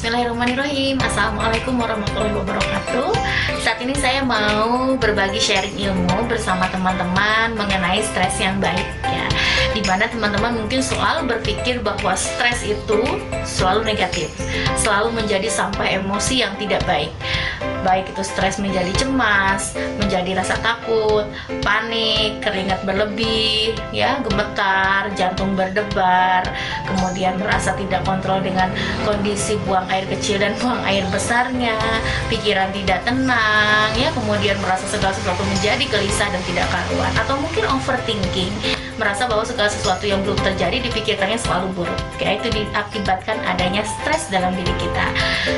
Bismillahirrahmanirrahim. Assalamualaikum warahmatullahi wabarakatuh. Saat ini saya mau berbagi sharing ilmu bersama teman-teman mengenai stres yang baik ya. Dimana teman-teman mungkin selalu berpikir bahwa stres itu selalu negatif, selalu menjadi sampai emosi yang tidak baik. Baik itu stres menjadi cemas, menjadi rasa takut, panik, keringat berlebih, ya, gemetar, jantung berdebar, kemudian merasa tidak kontrol dengan kondisi buang air kecil dan buang air besarnya, pikiran tidak tenang, ya, kemudian merasa segala sesuatu menjadi gelisah dan tidak karuan, atau mungkin overthinking, merasa bahwa segala sesuatu yang belum terjadi dipikirkannya selalu buruk. Ya, itu diakibatkan adanya stres dalam diri kita.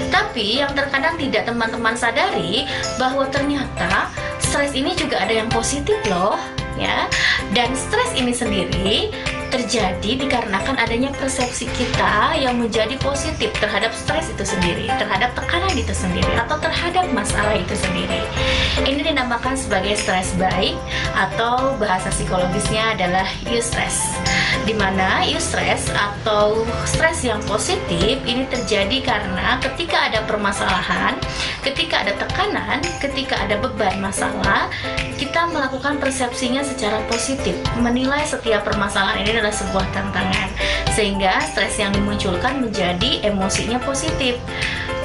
Tapi yang terkadang tidak teman-teman sadari bahwa ternyata stres ini juga ada yang positif loh, ya. Dan stres ini sendiri terjadi dikarenakan adanya persepsi kita yang menjadi positif terhadap stres itu sendiri, terhadap tekanan itu sendiri, atau terhadap masalah itu sendiri. Ini dinamakan sebagai stres baik, atau bahasa psikologisnya adalah eustress. Dimana eustress atau stres yang positif ini terjadi karena ketika ada permasalahan, ketika ada tekanan, ketika ada beban masalah, kita melakukan persepsinya secara positif, menilai setiap permasalahan ini adalah sebuah tantangan, sehingga stres yang dimunculkan menjadi emosinya positif.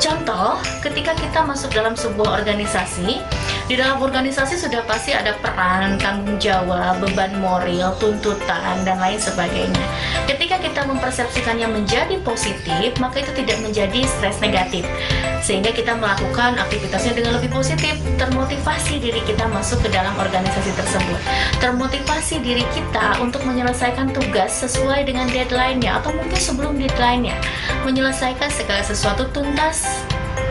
Contoh, ketika kita masuk dalam sebuah organisasi, di dalam organisasi sudah pasti ada peran, tanggung jawab, beban moral, tuntutan, dan lain sebagainya. Ketika kita mempersepsikannya menjadi positif, maka itu tidak menjadi stres negatif, sehingga kita melakukan aktivitasnya dengan lebih positif, termotivasi diri kita masuk ke dalam organisasi tersebut, termotivasi diri kita untuk menyelesaikan tugas sesuai dengan deadline-nya, atau mungkin sebelum deadline-nya, menyelesaikan segala sesuatu tuntas,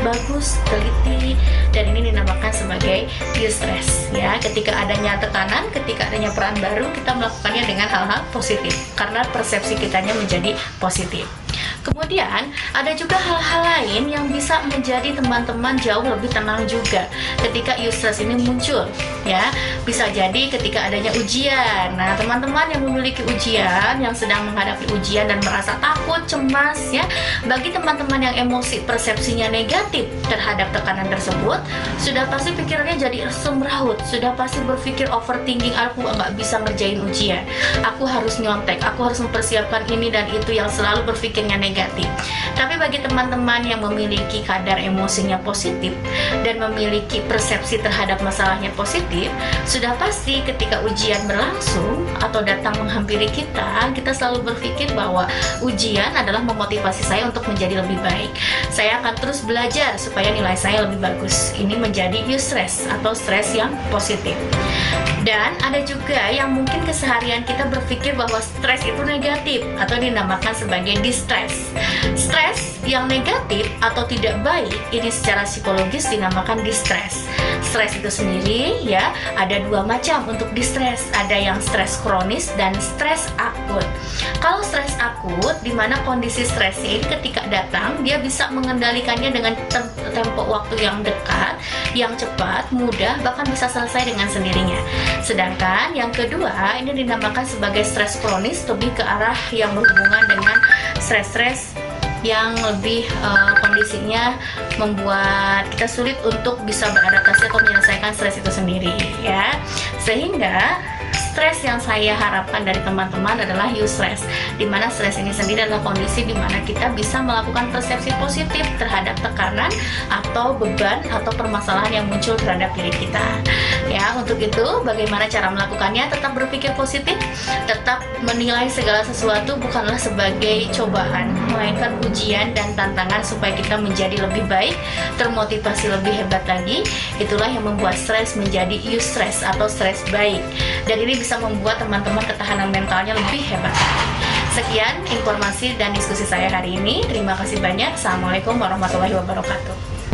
bagus, teliti, dan ini dinamakan sebagai eustress ya. Ketika adanya tekanan, ketika adanya peran baru, kita melakukannya dengan hal-hal positif karena persepsi kitanya menjadi positif. Kemudian ada juga hal-hal lain yang bisa menjadi teman-teman jauh lebih tenang juga ketika eustress ini muncul ya. Bisa jadi ketika adanya ujian. Nah, teman-teman yang memiliki ujian, yang sedang menghadapi ujian dan merasa takut, cemas ya, bagi teman-teman yang emosi persepsinya negatif terhadap tekanan tersebut, sudah pasti pikirannya jadi semrawut, sudah pasti berpikir overthinking, aku nggak bisa ngerjain ujian, aku harus nyontek, aku harus mempersiapkan ini dan itu, yang selalu berpikirnya negatif. Tapi bagi teman-teman yang memiliki kadar emosinya positif dan memiliki persepsi terhadap masalahnya positif, sudah pasti ketika ujian berlangsung atau datang menghampiri kita, kita selalu berpikir bahwa ujian adalah memotivasi saya untuk menjadi lebih baik. Saya akan terus belajar supaya nilai saya lebih bagus. Ini menjadi eustress atau stres yang positif. Dan ada juga yang mungkin keseharian kita berpikir bahwa stres itu negatif atau dinamakan sebagai distress. Stres yang negatif atau tidak baik ini secara psikologis dinamakan distress. Stres itu sendiri ya ada dua macam untuk distress. Ada yang stres kronis dan stres akut. Kalau stres akut, di mana kondisi stresnya ini ketika datang dia bisa mengendalikannya dengan tempo waktu yang dekat, yang cepat, mudah, bahkan bisa selesai dengan sendirinya. Sedangkan yang kedua ini dinamakan sebagai stres kronis, lebih ke arah yang berhubungan dengan stres-stres yang lebih kondisinya membuat kita sulit untuk bisa beradaptasi atau menyelesaikan stres itu sendiri ya. Sehingga stres yang saya harapkan dari teman-teman adalah eustress, dimana stres ini sendiri adalah kondisi dimana kita bisa melakukan persepsi positif terhadap tekanan atau beban atau permasalahan yang muncul terhadap diri kita ya. Untuk itu bagaimana cara melakukannya? Tetap berpikir positif, tetap menilai segala sesuatu bukanlah sebagai cobaan, melainkan ujian dan tantangan supaya kita menjadi lebih baik, termotivasi lebih hebat lagi. Itulah yang membuat stres menjadi eustress atau stres baik, dan ini bisa membuat teman-teman ketahanan mentalnya lebih hebat. Sekian informasi dan diskusi saya hari ini. Terima kasih banyak. Assalamualaikum warahmatullahi wabarakatuh.